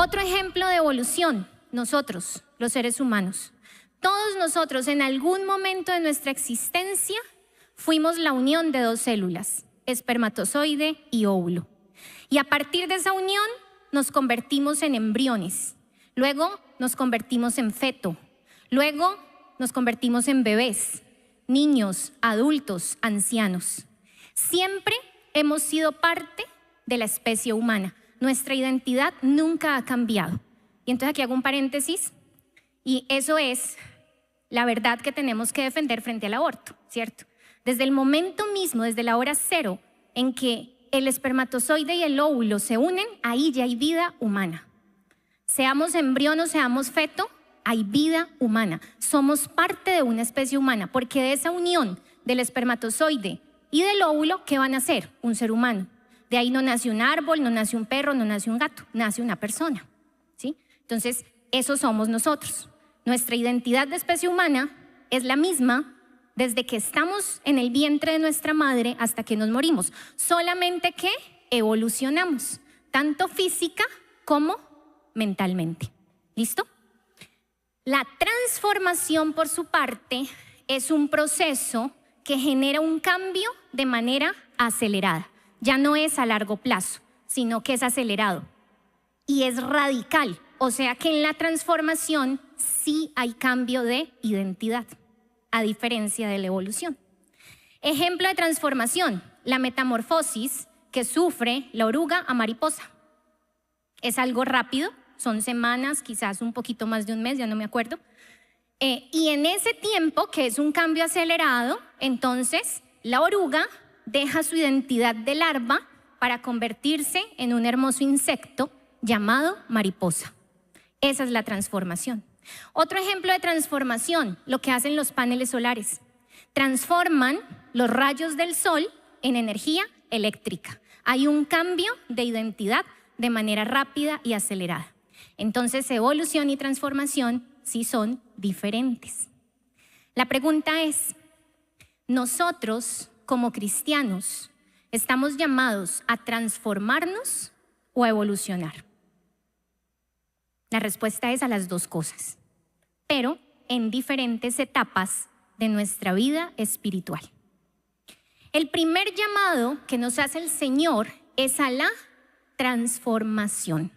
Otro ejemplo de evolución, nosotros, los seres humanos. Todos nosotros en algún momento de nuestra existencia fuimos la unión de dos células, espermatozoide y óvulo. Y a partir de esa unión nos convertimos en embriones, luego nos convertimos en feto, luego nos convertimos en bebés, niños, adultos, ancianos. Siempre hemos sido parte de la especie humana. Nuestra identidad nunca ha cambiado. Y entonces aquí hago un paréntesis, y eso es la verdad que tenemos que defender frente al aborto, ¿cierto? Desde el momento mismo, desde la hora cero, en que el espermatozoide y el óvulo se unen, ahí ya hay vida humana. Seamos embrión o seamos feto, hay vida humana. Somos parte de una especie humana, porque de esa unión del espermatozoide y del óvulo, ¿qué van a hacer? Un ser humano. De ahí no nace un árbol, no nace un perro, no nace un gato, nace una persona, ¿sí? Entonces, eso somos nosotros. Nuestra identidad de especie humana es la misma desde que estamos en el vientre de nuestra madre hasta que nos morimos. Solamente que evolucionamos, tanto física como mentalmente. ¿Listo? La transformación, por su parte, es un proceso que genera un cambio de manera acelerada. Ya no es a largo plazo, sino que es acelerado. Y es radical. O sea que en la transformación sí hay cambio de identidad, a diferencia de la evolución. Ejemplo de transformación, la metamorfosis que sufre la oruga a mariposa. Es algo rápido, son semanas, quizás un poquito más de un mes, ya no me acuerdo. Y en ese tiempo, que es un cambio acelerado, entonces la oruga deja su identidad de larva para convertirse en un hermoso insecto llamado mariposa. Esa es la transformación. Otro ejemplo de transformación, lo que hacen los paneles solares. Transforman los rayos del sol en energía eléctrica. Hay un cambio de identidad de manera rápida y acelerada. Entonces, evolución y transformación sí son diferentes. La pregunta es, nosotros como cristianos, ¿estamos llamados a transformarnos o a evolucionar? La respuesta es a las dos cosas, pero en diferentes etapas de nuestra vida espiritual. El primer llamado que nos hace el Señor es a la transformación.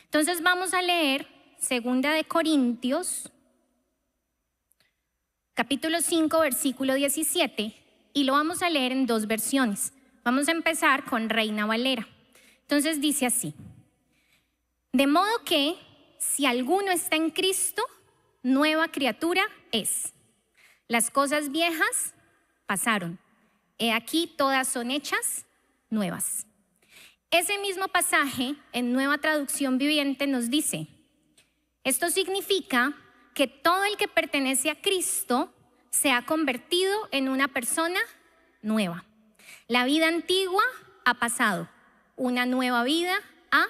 Entonces vamos a leer 2 Corintios, capítulo 5, versículo 17, y lo vamos a leer en dos versiones. Vamos a empezar con Reina Valera. Entonces dice así: de modo que si alguno está en Cristo, nueva criatura es. Las cosas viejas pasaron. He aquí todas son hechas nuevas. Ese mismo pasaje en Nueva Traducción Viviente nos dice: esto significa que todo el que pertenece a Cristo se ha convertido en una persona nueva. La vida antigua ha pasado, una nueva vida ha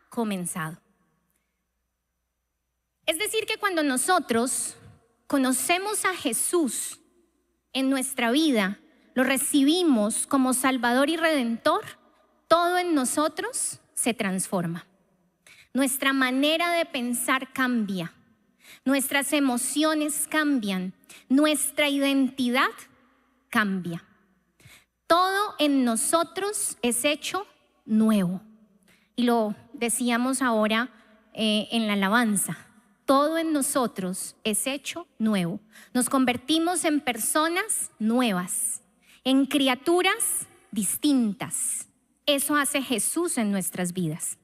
comenzado. Es decir, que cuando nosotros conocemos a Jesús en nuestra vida, lo recibimos como Salvador y Redentor, todo en nosotros se transforma. Nuestra manera de pensar cambia, nuestras emociones cambian, nuestra identidad cambia. Todo en nosotros es hecho nuevo. Y lo decíamos ahora en la alabanza. Todo en nosotros es hecho nuevo. Nos convertimos en personas nuevas, en criaturas distintas. Eso hace Jesús en nuestras vidas.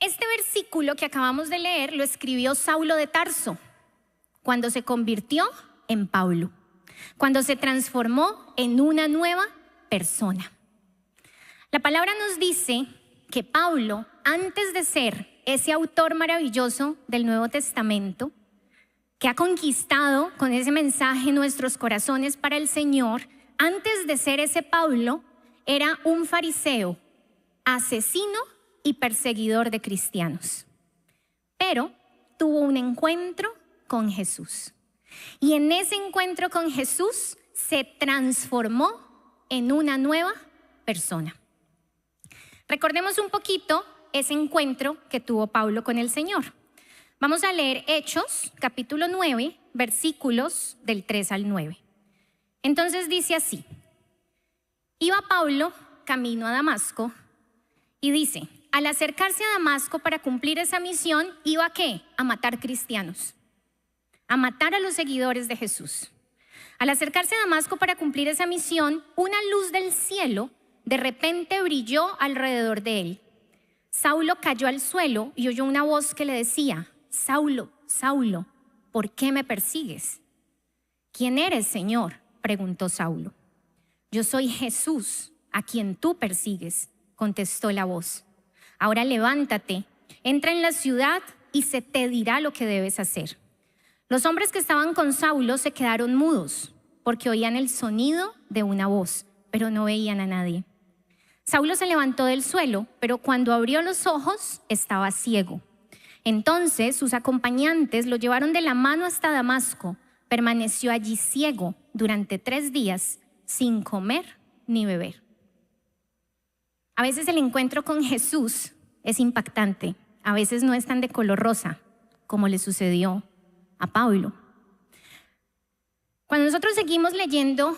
Este versículo que acabamos de leer lo escribió Saulo de Tarso cuando se convirtió en Pablo, cuando se transformó en una nueva persona. La palabra nos dice que Pablo, antes de ser ese autor maravilloso del Nuevo Testamento, que ha conquistado con ese mensaje nuestros corazones para el Señor, antes de ser ese Pablo, era un fariseo, asesino y perseguidor de cristianos. Pero tuvo un encuentro con Jesús. Y en ese encuentro con Jesús se transformó en una nueva persona. Recordemos un poquito ese encuentro que tuvo Pablo con el Señor. Vamos a leer Hechos, capítulo 9, versículos del 3 al 9. Entonces dice así: iba Pablo camino a Damasco y dice, al acercarse a Damasco para cumplir esa misión, ¿iba a qué? A matar cristianos, a matar a los seguidores de Jesús. Al acercarse a Damasco para cumplir esa misión, una luz del cielo de repente brilló alrededor de él. Saulo cayó al suelo y oyó una voz que le decía, Saulo, Saulo, ¿por qué me persigues? ¿Quién eres, Señor?, preguntó Saulo. Yo soy Jesús, a quien tú persigues, contestó la voz. Ahora levántate, entra en la ciudad y se te dirá lo que debes hacer. Los hombres que estaban con Saulo se quedaron mudos porque oían el sonido de una voz, pero no veían a nadie. Saulo se levantó del suelo, pero cuando abrió los ojos estaba ciego. Entonces sus acompañantes lo llevaron de la mano hasta Damasco. Permaneció allí ciego durante 3 días, sin comer ni beber. A veces el encuentro con Jesús es impactante, a veces no es tan de color rosa como le sucedió a Pablo. Cuando nosotros seguimos leyendo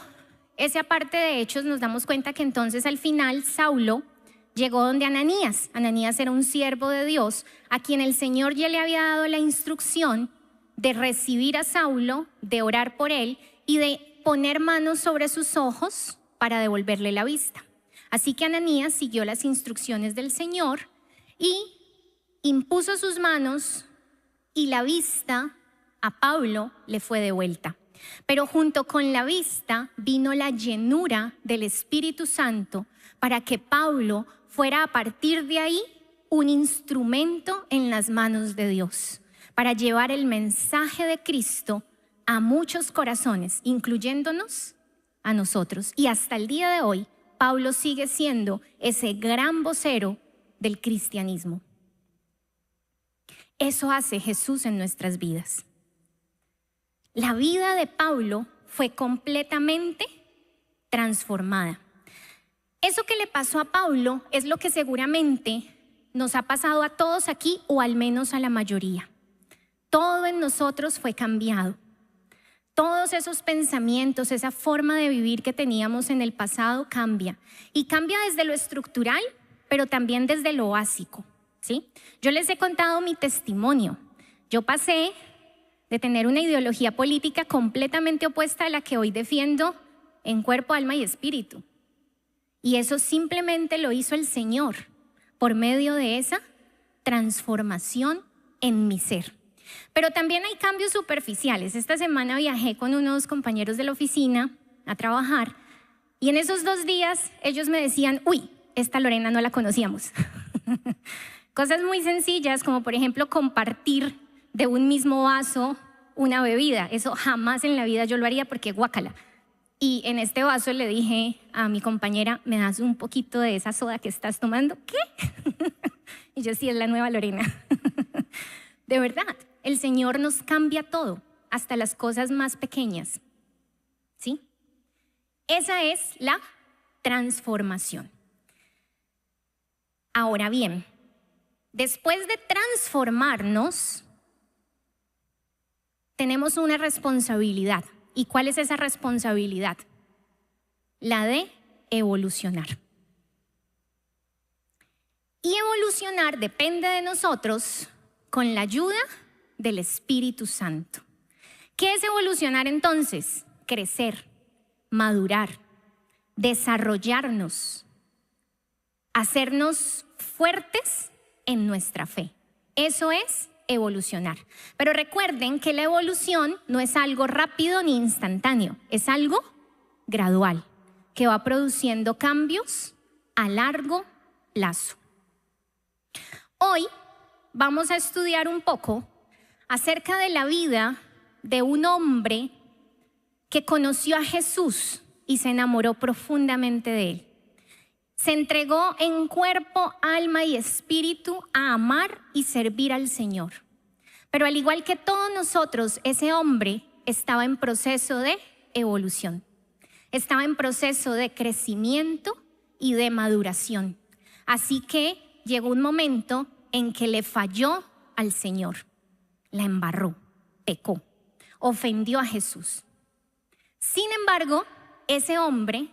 esa parte de Hechos, nos damos cuenta que entonces al final Saulo llegó donde Ananías. Ananías era un siervo de Dios a quien el Señor ya le había dado la instrucción de recibir a Saulo, de orar por él y de poner manos sobre sus ojos para devolverle la vista. Así que Ananías siguió las instrucciones del Señor y impuso sus manos y la vista a Pablo le fue devuelta. Pero junto con la vista vino la llenura del Espíritu Santo para que Pablo fuera a partir de ahí un instrumento en las manos de Dios para llevar el mensaje de Cristo a muchos corazones, incluyéndonos a nosotros. Y hasta el día de hoy, Pablo sigue siendo ese gran vocero del cristianismo. Eso hace Jesús en nuestras vidas. La vida de Pablo fue completamente transformada. Eso que le pasó a Pablo es lo que seguramente nos ha pasado a todos aquí, o al menos a la mayoría. Todo en nosotros fue cambiado. Todos esos pensamientos, esa forma de vivir que teníamos en el pasado cambia. Y cambia desde lo estructural, pero también desde lo básico, ¿sí? Yo les he contado mi testimonio. Yo pasé de tener una ideología política completamente opuesta a la que hoy defiendo en cuerpo, alma y espíritu. Y eso simplemente lo hizo el Señor por medio de esa transformación en mi ser. Pero también hay cambios superficiales. Esta semana viajé con unos compañeros de la oficina a trabajar y en esos 2 días ellos me decían, uy, esta Lorena no la conocíamos. Cosas muy sencillas como por ejemplo compartir de un mismo vaso una bebida. Eso jamás en la vida yo lo haría porque guácala. Y en este vaso le dije a mi compañera, ¿me das un poquito de esa soda que estás tomando? ¿Qué? Y yo, sí, es la nueva Lorena. De verdad, el Señor nos cambia todo, hasta las cosas más pequeñas, ¿sí? Esa es la transformación. Ahora bien, después de transformarnos, tenemos una responsabilidad. ¿Y cuál es esa responsabilidad? La de evolucionar. Y evolucionar depende de nosotros con la ayuda del Espíritu Santo. ¿Qué es evolucionar entonces? Crecer, madurar, desarrollarnos, hacernos fuertes en nuestra fe. Eso es evolucionar. Pero recuerden que la evolución no es algo rápido ni instantáneo, es algo gradual, que va produciendo cambios a largo plazo. Hoy vamos a estudiar un poco acerca de la vida de un hombre que conoció a Jesús y se enamoró profundamente de él. Se entregó en cuerpo, alma y espíritu a amar y servir al Señor. Pero al igual que todos nosotros, ese hombre estaba en proceso de evolución. Estaba en proceso de crecimiento y de maduración. Así que llegó un momento en que le falló al Señor, la embarró, pecó, ofendió a Jesús. Sin embargo, ese hombre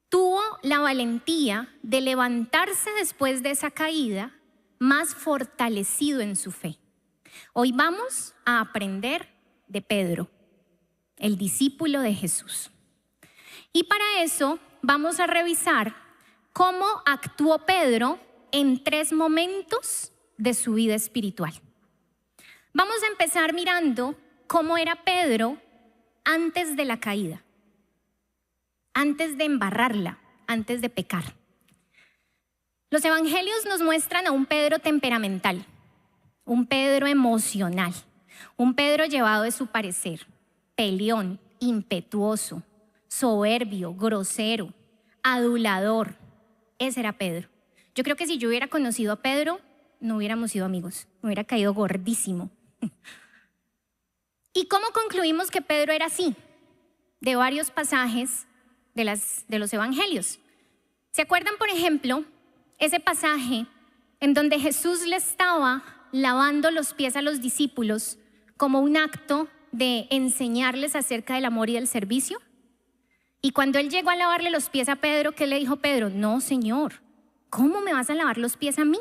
tuvo la valentía de levantarse después de esa caída más fortalecido en su fe. Hoy vamos a aprender de Pedro, el discípulo de Jesús. Y para eso vamos a revisar cómo actuó Pedro en 3 momentos de su vida espiritual. Vamos a empezar mirando cómo era Pedro antes de la caída, antes de embarrarla, antes de pecar. Los evangelios nos muestran a un Pedro temperamental, un Pedro emocional, un Pedro llevado de su parecer, peleón, impetuoso, soberbio, grosero, adulador. Ese era Pedro. Yo creo que si yo hubiera conocido a Pedro, no hubiéramos sido amigos, me hubiera caído gordísimo. ¿Y cómo concluimos que Pedro era así? De varios pasajes de los evangelios. ¿Se acuerdan, por ejemplo, ese pasaje en donde Jesús le estaba lavando los pies a los discípulos como un acto de enseñarles acerca del amor y del servicio? Y cuando él llegó a lavarle los pies a Pedro, ¿qué le dijo Pedro? No, Señor, ¿cómo me vas a lavar los pies a mí?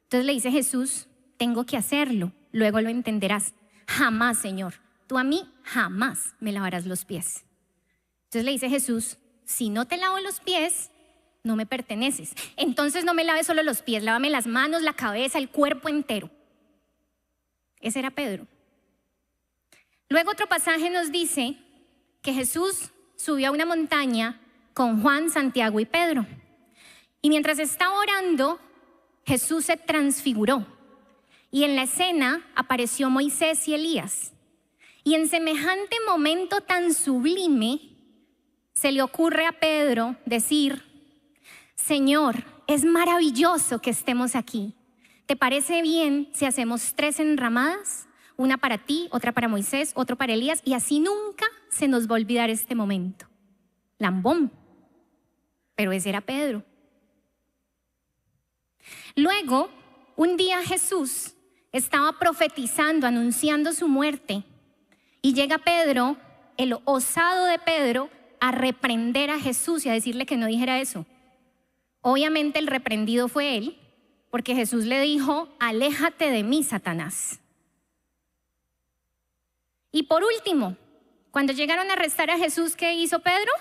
Entonces le dice Jesús, tengo que hacerlo, luego lo entenderás. Jamás, Señor, tú a mí jamás me lavarás los pies. Entonces le dice Jesús, si no te lavo los pies, no me perteneces. Entonces no me laves solo los pies, lávame las manos, la cabeza, el cuerpo entero. Ese era Pedro. Luego otro pasaje nos dice que Jesús subió a una montaña con Juan, Santiago y Pedro. Y mientras estaba orando, Jesús se transfiguró. Y en la escena apareció Moisés y Elías. Y en semejante momento tan sublime, se le ocurre a Pedro decir, Señor, es maravilloso que estemos aquí. ¿Te parece bien si hacemos 3 enramadas? Una para ti, otra para Moisés, otro para Elías, y así nunca se nos va a olvidar este momento. Lambón. Pero ese era Pedro. Luego, un día Jesús estaba profetizando, anunciando su muerte, y llega Pedro, el osado de Pedro, a reprender a Jesús y a decirle que no dijera eso. Obviamente el reprendido fue él, porque Jesús le dijo, aléjate de mí, Satanás. Y por último, cuando llegaron a arrestar a Jesús, ¿qué hizo Pedro?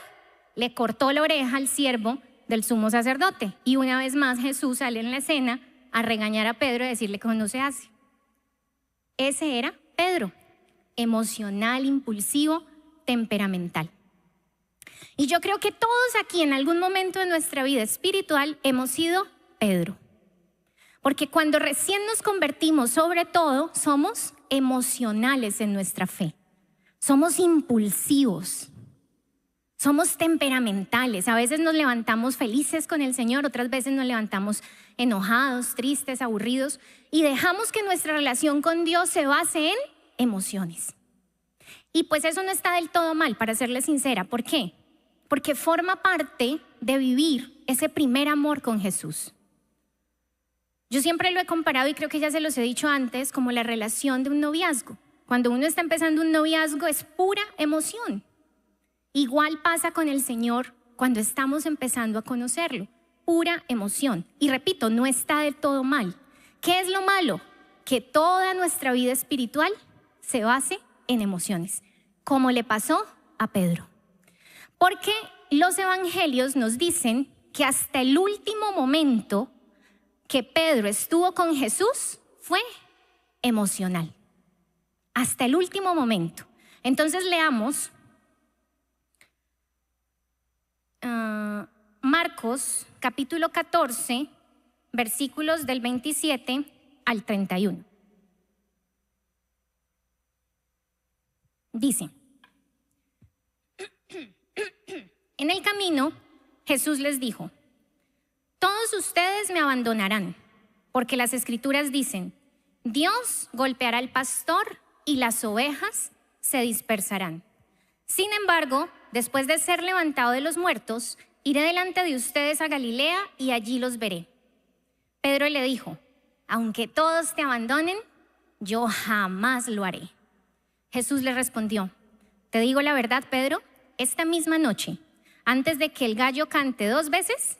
Le cortó la oreja al siervo del sumo sacerdote. Y una vez más Jesús sale en la escena a regañar a Pedro y decirle que no se hace. Ese era Pedro, emocional, impulsivo, temperamental. Y yo creo que todos aquí en algún momento de nuestra vida espiritual hemos sido Pedro. Porque cuando recién nos convertimos, sobre todo, somos emocionales en nuestra fe. Somos impulsivos. Somos temperamentales. A veces nos levantamos felices con el Señor, otras veces nos levantamos enojados, tristes, aburridos, y dejamos que nuestra relación con Dios se base en emociones. Y pues eso no está del todo mal, para serles sincera. ¿Por qué? Porque forma parte de vivir ese primer amor con Jesús. Yo siempre lo he comparado, y creo que ya se los he dicho antes, como la relación de un noviazgo. Cuando uno está empezando un noviazgo es pura emoción. Igual pasa con el Señor cuando estamos empezando a conocerlo. Pura emoción. Y repito, no está del todo mal. ¿Qué es lo malo? Que toda nuestra vida espiritual se base en emociones, como le pasó a Pedro. Porque los evangelios nos dicen que hasta el último momento que Pedro estuvo con Jesús fue emocional. Hasta el último momento. Entonces leamos Marcos capítulo 14, versículos del 27 al 31. Dice, en el camino Jesús les dijo, todos ustedes me abandonarán, porque las escrituras dicen, Dios golpeará al pastor y las ovejas se dispersarán. Sin embargo, después de ser levantado de los muertos, iré delante de ustedes a Galilea y allí los veré. Pedro le dijo, aunque todos te abandonen, yo jamás lo haré. Jesús le respondió, te digo la verdad, Pedro, esta misma noche, antes de que el gallo cante 2 veces,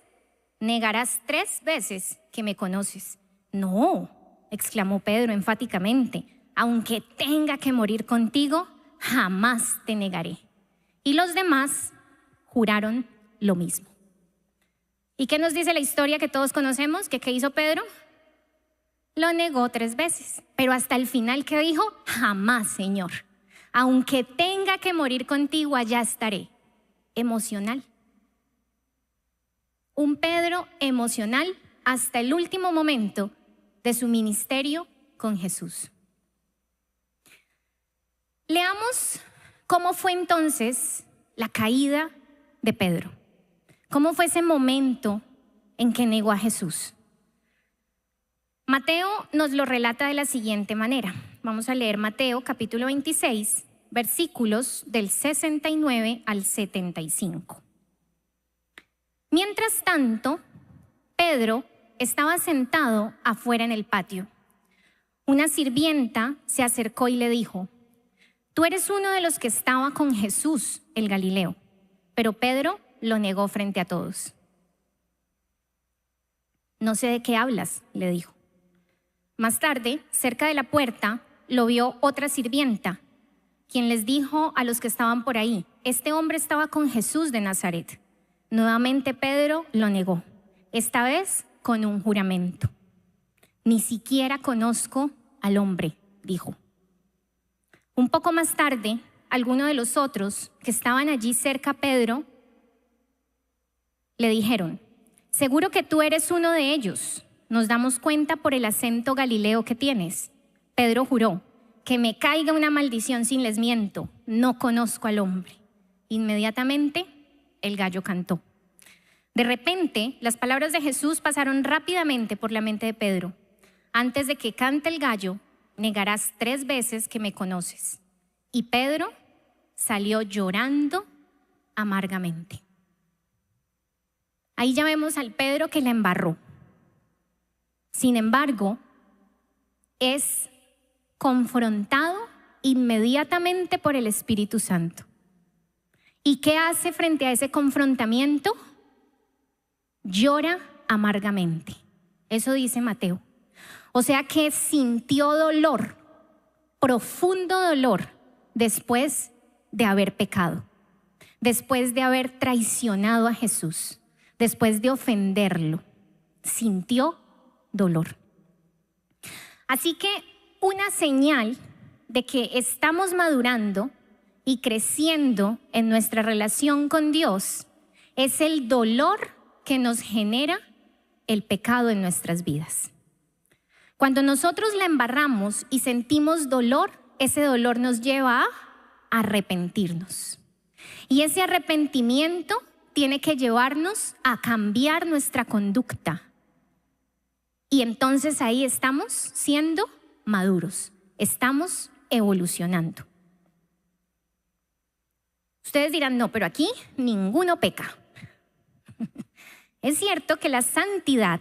negarás 3 veces que me conoces. No, exclamó Pedro enfáticamente, aunque tenga que morir contigo, jamás te negaré. Y los demás juraron lo mismo. ¿Y qué nos dice la historia que todos conocemos? ¿Qué hizo Pedro? Lo negó 3 veces, pero hasta el final, ¿qué dijo? Jamás, Señor. Aunque tenga que morir contigo, allá estaré. Emocional. Un Pedro emocional hasta el último momento de su ministerio con Jesús. Leamos cómo fue entonces la caída de Pedro. ¿Cómo fue ese momento en que negó a Jesús? Mateo nos lo relata de la siguiente manera. Vamos a leer Mateo capítulo 26, versículos del 69 al 75. Mientras tanto, Pedro estaba sentado afuera en el patio. Una sirvienta se acercó y le dijo, tú eres uno de los que estaba con Jesús, el Galileo. Pero Pedro lo negó frente a todos. No sé de qué hablas, le dijo. Más tarde, cerca de la puerta, lo vio otra sirvienta, quien les dijo a los que estaban por ahí, este hombre estaba con Jesús de Nazaret. Nuevamente Pedro lo negó, esta vez con un juramento. Ni siquiera conozco al hombre, dijo. Un poco más tarde, algunos de los otros que estaban allí cerca a Pedro le dijeron, seguro que tú eres uno de ellos. Nos damos cuenta por el acento galileo que tienes. Pedro juró, que me caiga una maldición si les miento, no conozco al hombre. Inmediatamente el gallo cantó. De repente, las palabras de Jesús pasaron rápidamente por la mente de Pedro. Antes de que cante el gallo, negarás 3 veces que me conoces. Y Pedro salió llorando amargamente. Ahí ya vemos al Pedro que la embarró. Sin embargo, es confrontado inmediatamente por el Espíritu Santo. ¿Y qué hace frente a ese confrontamiento? Llora amargamente. Eso dice Mateo. O sea que sintió dolor, profundo dolor, después de haber pecado, después de haber traicionado a Jesús, después de ofenderlo. Sintió dolor. Así que una señal de que estamos madurando y creciendo en nuestra relación con Dios es el dolor que nos genera el pecado en nuestras vidas. Cuando nosotros la embarramos y sentimos dolor, ese dolor nos lleva a arrepentirnos. Y ese arrepentimiento tiene que llevarnos a cambiar nuestra conducta. Y entonces ahí estamos siendo maduros, estamos evolucionando. Ustedes dirán, no, pero aquí ninguno peca. Es cierto que la santidad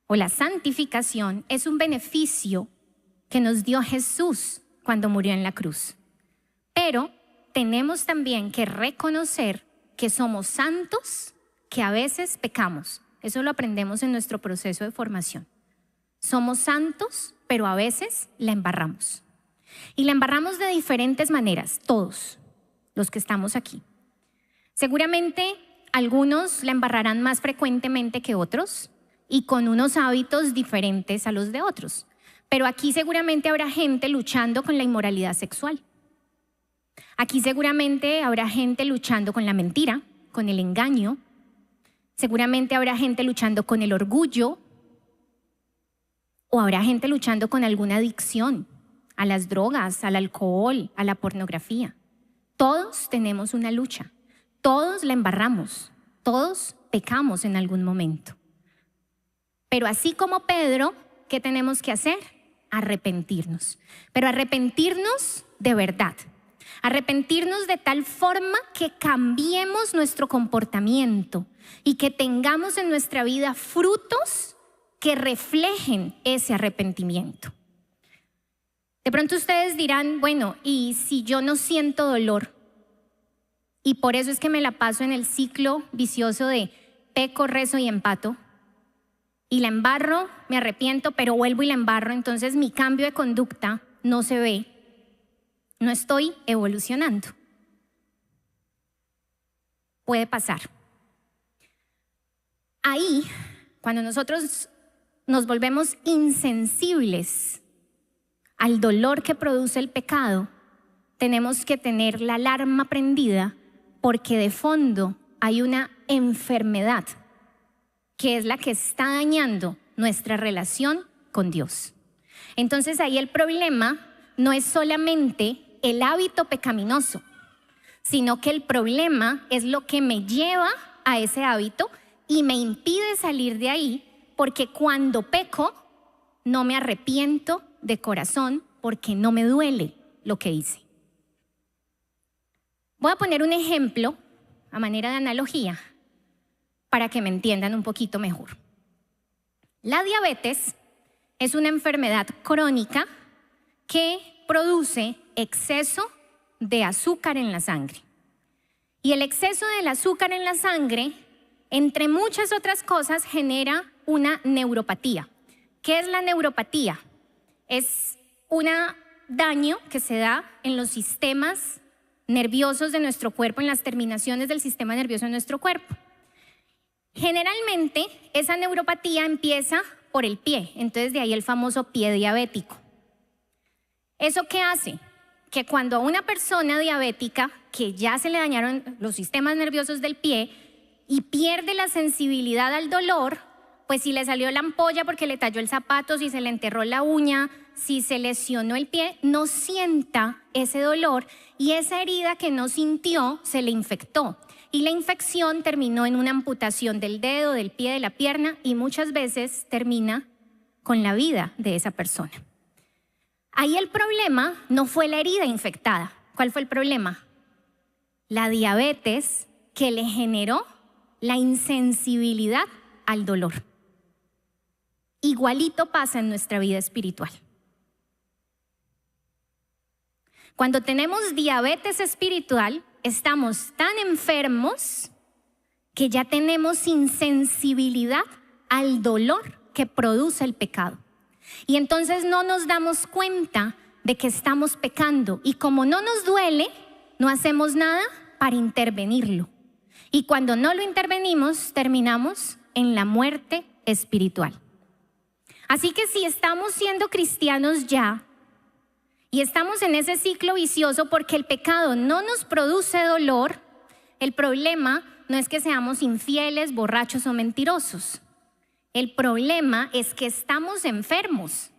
o la santificación es un beneficio que nos dio Jesús cuando murió en la cruz. Pero tenemos también que reconocer que somos santos, que a veces pecamos. Eso lo aprendemos en nuestro proceso de formación. Somos santos, pero a veces la embarramos. Y la embarramos de diferentes maneras, todos los que estamos aquí. Seguramente algunos la embarrarán más frecuentemente que otros y con unos hábitos diferentes a los de otros. Pero aquí seguramente habrá gente luchando con la inmoralidad sexual. Aquí seguramente habrá gente luchando con la mentira, con el engaño. Seguramente habrá gente luchando con el orgullo. O habrá gente luchando con alguna adicción a las drogas, al alcohol, a la pornografía. Todos tenemos una lucha. Todos la embarramos. Todos pecamos en algún momento. Pero así como Pedro, ¿qué tenemos que hacer? Arrepentirnos. Pero arrepentirnos de verdad. Arrepentirnos de tal forma que cambiemos nuestro comportamiento y que tengamos en nuestra vida frutos que reflejen ese arrepentimiento. De pronto ustedes dirán, bueno, ¿y si yo no siento dolor? Y por eso es que me la paso en el ciclo vicioso de peco, rezo y empato. Y la embarro, me arrepiento, pero vuelvo y la embarro. Entonces mi cambio de conducta no se ve. No estoy evolucionando. Puede pasar. Ahí, cuando nosotros nos volvemos insensibles al dolor que produce el pecado, tenemos que tener la alarma prendida porque de fondo hay una enfermedad que es la que está dañando nuestra relación con Dios. Entonces ahí el problema no es solamente el hábito pecaminoso, sino que el problema es lo que me lleva a ese hábito y me impide salir de ahí, porque cuando peco no me arrepiento de corazón porque no me duele lo que hice. Voy a poner un ejemplo a manera de analogía para que me entiendan un poquito mejor. La diabetes es una enfermedad crónica que produce exceso de azúcar en la sangre. Y el exceso del azúcar en la sangre, entre muchas otras cosas, genera una neuropatía. ¿Qué es la neuropatía? Es un daño que se da en los sistemas nerviosos de nuestro cuerpo, en las terminaciones del sistema nervioso de nuestro cuerpo. Generalmente esa neuropatía empieza por el pie, entonces de ahí el famoso pie diabético. ¿Eso qué hace? Que cuando a una persona diabética que ya se le dañaron los sistemas nerviosos del pie y pierde la sensibilidad al dolor, pues si le salió la ampolla porque le talló el zapato, si se le enterró la uña, si se lesionó el pie, no sienta ese dolor y esa herida que no sintió se le infectó. Y la infección terminó en una amputación del dedo, del pie, de la pierna y muchas veces termina con la vida de esa persona. Ahí el problema no fue la herida infectada. ¿Cuál fue el problema? La diabetes que le generó la insensibilidad al dolor. Igualito pasa en nuestra vida espiritual. Cuando tenemos diabetes espiritual, estamos tan enfermos que ya tenemos insensibilidad al dolor que produce el pecado. Y entonces no nos damos cuenta de que estamos pecando. Y como no nos duele, no hacemos nada para intervenirlo. Y cuando no lo intervenimos, terminamos en la muerte espiritual. Así que si estamos siendo cristianos ya, y estamos en ese ciclo vicioso porque el pecado no nos produce dolor, el problema no es que seamos infieles, borrachos o mentirosos. El problema es que estamos enfermos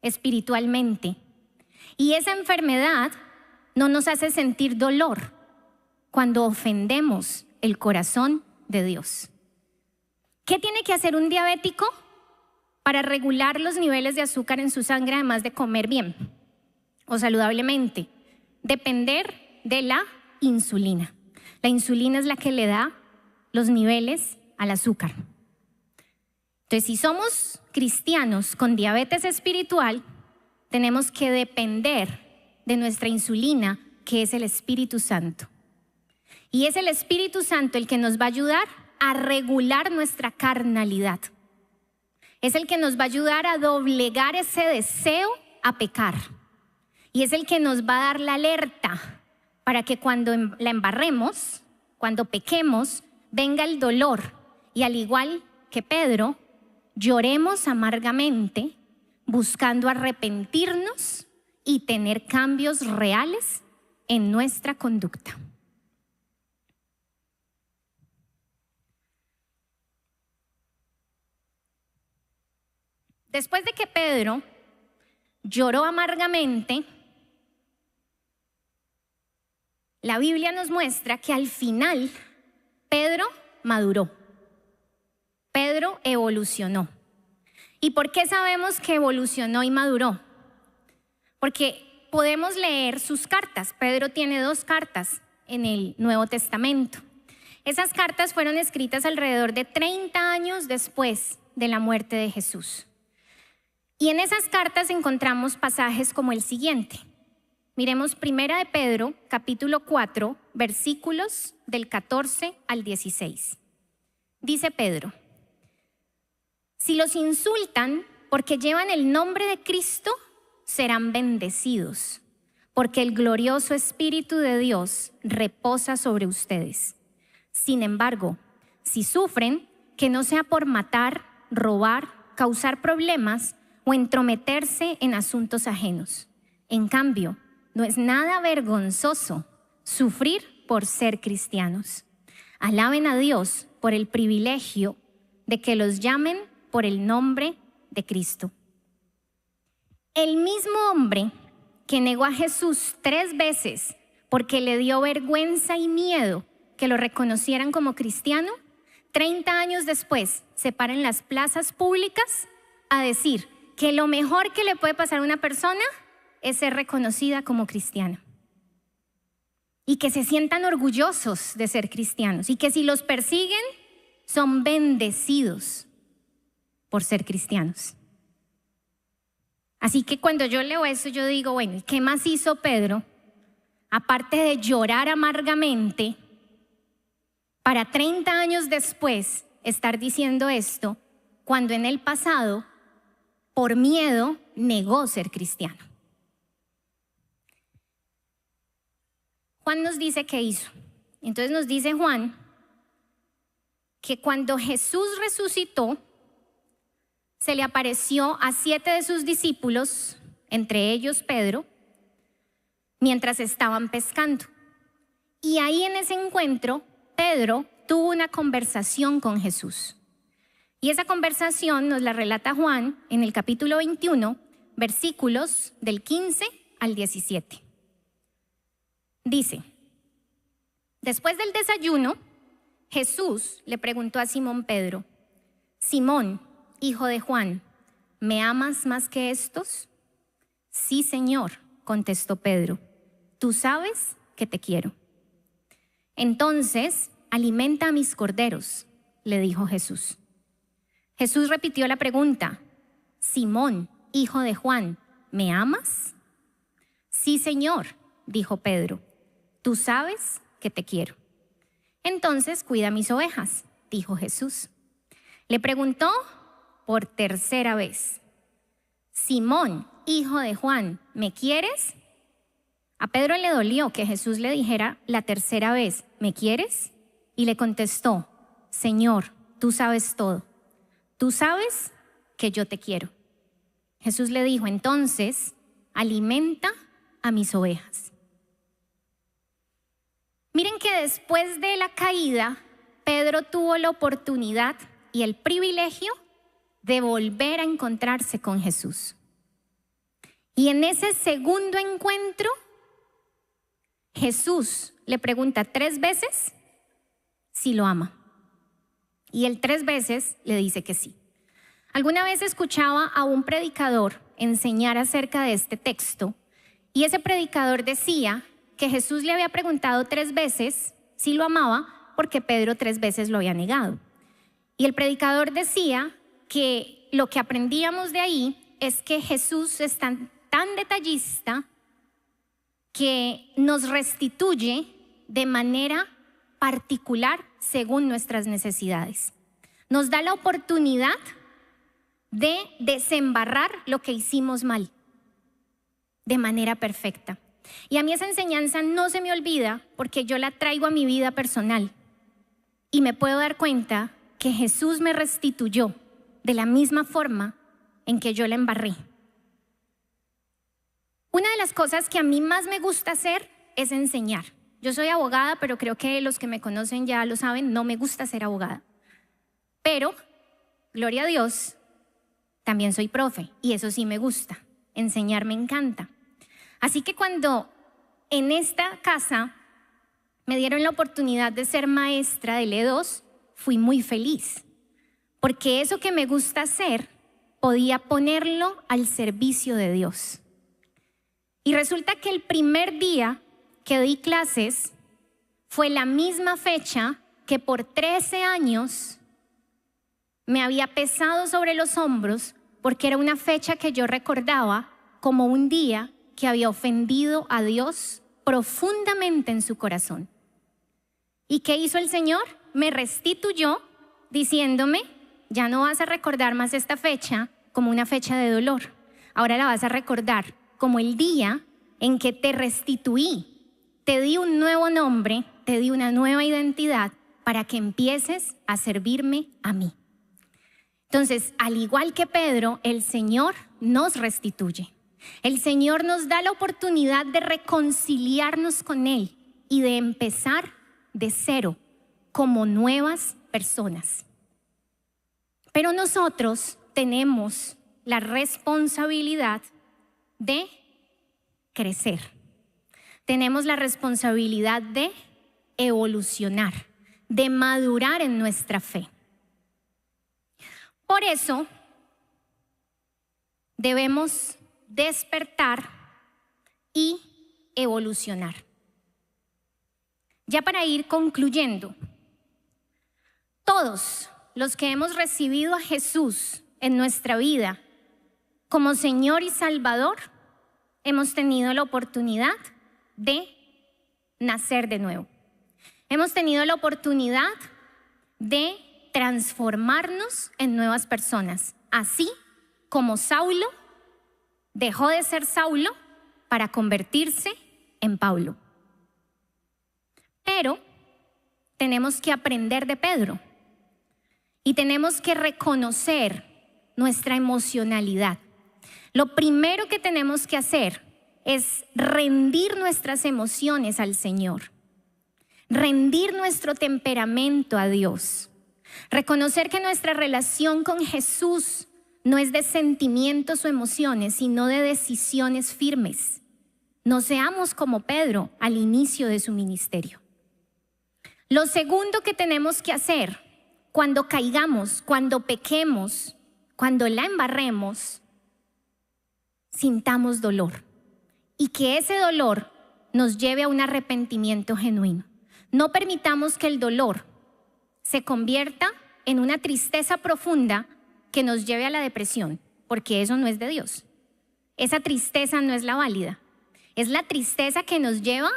espiritualmente. Y esa enfermedad no nos hace sentir dolor cuando ofendemos el corazón de Dios. ¿Qué tiene que hacer un diabético para regular los niveles de azúcar en su sangre, además de comer bien o saludablemente? Depender de la insulina. La insulina es la que le da los niveles al azúcar. Entonces, si somos cristianos con diabetes espiritual, tenemos que depender de nuestra insulina, que es el Espíritu Santo. Y es el Espíritu Santo el que nos va a ayudar a regular nuestra carnalidad. Es el que nos va a ayudar a doblegar ese deseo a pecar. Y es el que nos va a dar la alerta para que cuando la embarremos, cuando pequemos, venga el dolor. Y al igual que Pedro, lloremos amargamente buscando arrepentirnos y tener cambios reales en nuestra conducta. Después de que Pedro lloró amargamente, la Biblia nos muestra que al final Pedro maduró. Pedro evolucionó. ¿Y por qué sabemos que evolucionó y maduró? Porque podemos leer sus cartas. Pedro tiene 2 cartas en el Nuevo Testamento. Esas cartas fueron escritas alrededor de 30 años después de la muerte de Jesús. Y en esas cartas encontramos pasajes como el siguiente. Miremos 1 de Pedro, capítulo 4, versículos del 14 al 16. Dice Pedro: si los insultan porque llevan el nombre de Cristo, serán bendecidos, porque el glorioso Espíritu de Dios reposa sobre ustedes. Sin embargo, si sufren, que no sea por matar, robar, causar problemas o entrometerse en asuntos ajenos. En cambio, no es nada vergonzoso sufrir por ser cristianos. Alaben a Dios por el privilegio de que los llamen por el nombre de Cristo. El mismo hombre que negó a Jesús 3 veces porque le dio vergüenza y miedo que lo reconocieran como cristiano, 30 años después se para en las plazas públicas a decir que lo mejor que le puede pasar a una persona es ser reconocida como cristiana. Y que se sientan orgullosos de ser cristianos y que si los persiguen son bendecidos por ser cristianos. Así que cuando yo leo eso yo digo, bueno, ¿qué más hizo Pedro? Aparte de llorar amargamente, para 30 años después estar diciendo esto, cuando en el pasado, por miedo, negó ser cristiano. Juan nos dice qué hizo. Entonces nos dice Juan que cuando Jesús resucitó, se le apareció a 7 de sus discípulos, entre ellos Pedro, mientras estaban pescando. Y ahí en ese encuentro, Pedro tuvo una conversación con Jesús. Y esa conversación nos la relata Juan en el capítulo 21, versículos del 15 al 17. Dice: después del desayuno, Jesús le preguntó a Simón Pedro: Simón, hijo de Juan, ¿me amas más que estos? Sí, Señor, contestó Pedro, tú sabes que te quiero. Entonces, alimenta a mis corderos, le dijo Jesús. Jesús repitió la pregunta: Simón, hijo de Juan, ¿me amas? Sí, Señor, dijo Pedro, tú sabes que te quiero. Entonces, cuida mis ovejas, dijo Jesús. Le preguntó por 3ª vez: Simón, hijo de Juan, ¿me quieres? A Pedro le dolió que Jesús le dijera la 3ª vez: ¿me quieres? Y le contestó: Señor, tú sabes todo. Tú sabes que yo te quiero. Jesús le dijo: entonces, alimenta a mis ovejas. Miren que después de la caída, Pedro tuvo la oportunidad y el privilegio de volver a encontrarse con Jesús. Y en ese segundo encuentro, Jesús le pregunta 3 veces si lo ama. Y él 3 veces le dice que sí. Alguna vez escuchaba a un predicador enseñar acerca de este texto, y ese predicador decía que Jesús le había preguntado 3 veces si lo amaba porque Pedro 3 veces lo había negado. Y el predicador decía que lo que aprendíamos de ahí es que Jesús es tan detallista que nos restituye de manera particular según nuestras necesidades. Nos da la oportunidad de desembarrar lo que hicimos mal de manera perfecta. Y a mí esa enseñanza no se me olvida porque yo la traigo a mi vida personal y me puedo dar cuenta que Jesús me restituyó de la misma forma en que yo la embarré. Una de las cosas que a mí más me gusta hacer es enseñar. Yo soy abogada, pero creo que los que me conocen ya lo saben, no me gusta ser abogada. Pero, gloria a Dios, también soy profe y eso sí me gusta. Enseñar me encanta. Así que cuando en esta casa me dieron la oportunidad de ser maestra del E2, fui muy feliz. Porque eso que me gusta hacer, podía ponerlo al servicio de Dios. Y resulta que el primer día que di clases fue la misma fecha que por 13 años me había pesado sobre los hombros, porque era una fecha que yo recordaba como un día que había ofendido a Dios profundamente en su corazón. ¿Y qué hizo el Señor? Me restituyó diciéndome: ya no vas a recordar más esta fecha como una fecha de dolor. Ahora la vas a recordar como el día en que te restituí, te di un nuevo nombre, te di una nueva identidad para que empieces a servirme a mí. Entonces, al igual que Pedro, el Señor nos restituye. El Señor nos da la oportunidad de reconciliarnos con Él y de empezar de cero como nuevas personas. Pero nosotros tenemos la responsabilidad de crecer. Tenemos la responsabilidad de evolucionar, de madurar en nuestra fe. Por eso debemos despertar y evolucionar. Ya para ir concluyendo, todos los que hemos recibido a Jesús en nuestra vida como Señor y Salvador, hemos tenido la oportunidad de nacer de nuevo. Hemos tenido la oportunidad de transformarnos en nuevas personas, así como Saulo dejó de ser Saulo para convertirse en Pablo. Pero tenemos que aprender de Pedro y tenemos que reconocer nuestra emocionalidad. Lo primero que tenemos que hacer es rendir nuestras emociones al Señor, rendir nuestro temperamento a Dios, reconocer que nuestra relación con Jesús no es de sentimientos o emociones, sino de decisiones firmes. No seamos como Pedro al inicio de su ministerio. Lo segundo que tenemos que hacer cuando caigamos, cuando pequemos, cuando la embarremos, sintamos dolor y que ese dolor nos lleve a un arrepentimiento genuino. No permitamos que el dolor se convierta en una tristeza profunda que nos lleve a la depresión, porque eso no es de Dios. Esa tristeza no es la válida. Es la tristeza que nos lleva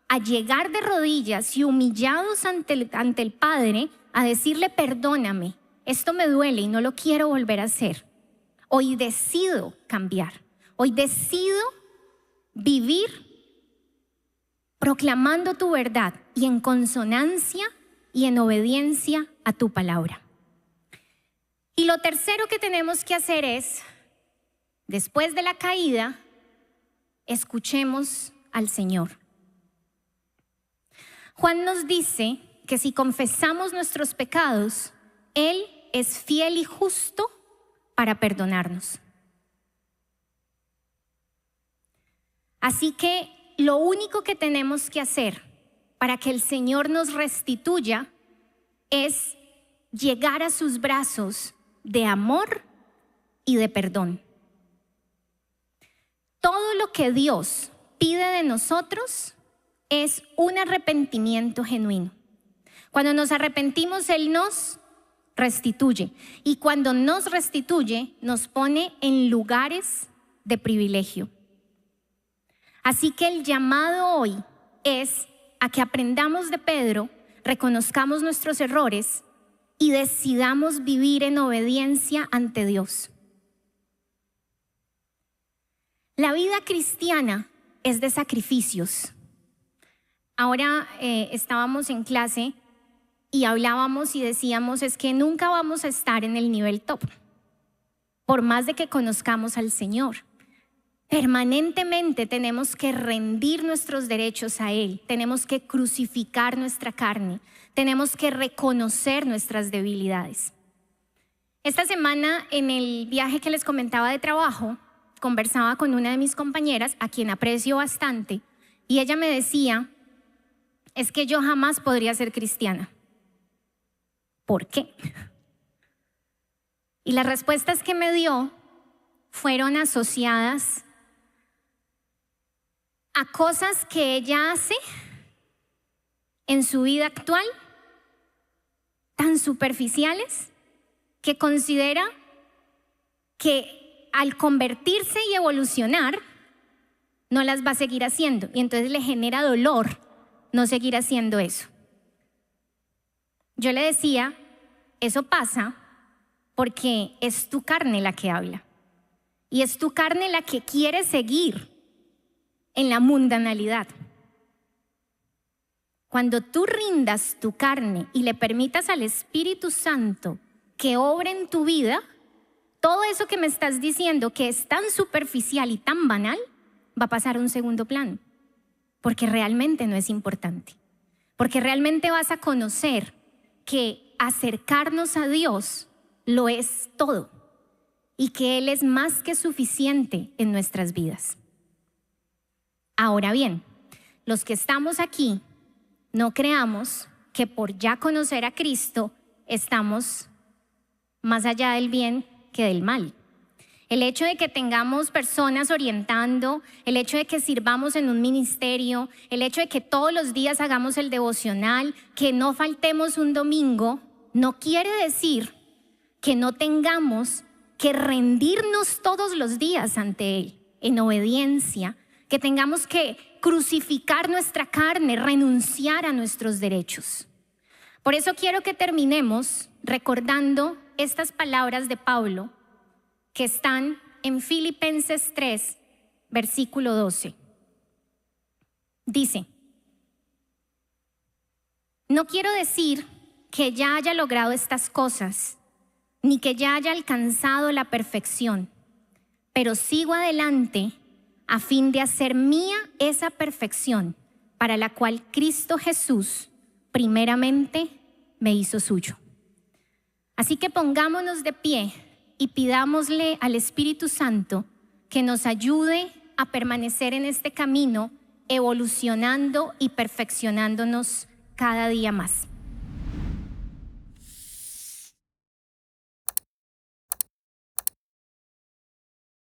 a llegar de rodillas y humillados ante el Padre a decirle: perdóname, esto me duele y no lo quiero volver a hacer. Hoy decido cambiar. Hoy decido vivir proclamando tu verdad y en consonancia y en obediencia a tu palabra. Y lo tercero que tenemos que hacer es, después de la caída, escuchemos al Señor. Juan nos dice que si confesamos nuestros pecados, Él es fiel y justo para perdonarnos. Así que lo único que tenemos que hacer para que el Señor nos restituya es llegar a sus brazos de amor y de perdón. Todo lo que Dios pide de nosotros es un arrepentimiento genuino. Cuando nos arrepentimos, Él nos restituye. Y cuando nos restituye, nos pone en lugares de privilegio. Así que el llamado hoy es a que aprendamos de Pedro, reconozcamos nuestros errores y decidamos vivir en obediencia ante Dios. La vida cristiana es de sacrificios. Ahora estábamos en clase y hablábamos y decíamos: es que nunca vamos a estar en el nivel top, por más de que conozcamos al Señor. Permanentemente tenemos que rendir nuestros derechos a Él, tenemos que crucificar nuestra carne, tenemos que reconocer nuestras debilidades. Esta semana, en el viaje que les comentaba de trabajo, conversaba con una de mis compañeras, a quien aprecio bastante, y ella me decía: es que yo jamás podría ser cristiana. ¿Por qué? Y las respuestas que me dio fueron asociadas a cosas que ella hace en su vida actual, tan superficiales, que considera que al convertirse y evolucionar, no las va a seguir haciendo. Y entonces le genera dolor no seguir haciendo eso. Yo le decía, eso pasa porque es tu carne la que habla. Y es tu carne la que quiere seguir en la mundanalidad. Cuando tú rindas tu carne y le permitas al Espíritu Santo que obre en tu vida, todo eso que me estás diciendo que es tan superficial y tan banal, va a pasar a un segundo plano. Porque realmente no es importante. Porque realmente vas a conocer que acercarnos a Dios lo es todo. Y que Él es más que suficiente en nuestras vidas. Ahora bien, los que estamos aquí, no creamos que por ya conocer a Cristo estamos más allá del bien que del mal. El hecho de que tengamos personas orientando, el hecho de que sirvamos en un ministerio, el hecho de que todos los días hagamos el devocional, que no faltemos un domingo, no quiere decir que no tengamos que rendirnos todos los días ante Él en obediencia, que tengamos que crucificar nuestra carne, renunciar a nuestros derechos. Por eso quiero que terminemos recordando estas palabras de Pablo que están en Filipenses 3, versículo 12. Dice: no quiero decir que ya haya logrado estas cosas, ni que ya haya alcanzado la perfección, pero sigo adelante a fin de hacer mía esa perfección para la cual Cristo Jesús primeramente me hizo suyo. Así que pongámonos de pie y pidámosle al Espíritu Santo que nos ayude a permanecer en este camino, evolucionando y perfeccionándonos cada día más.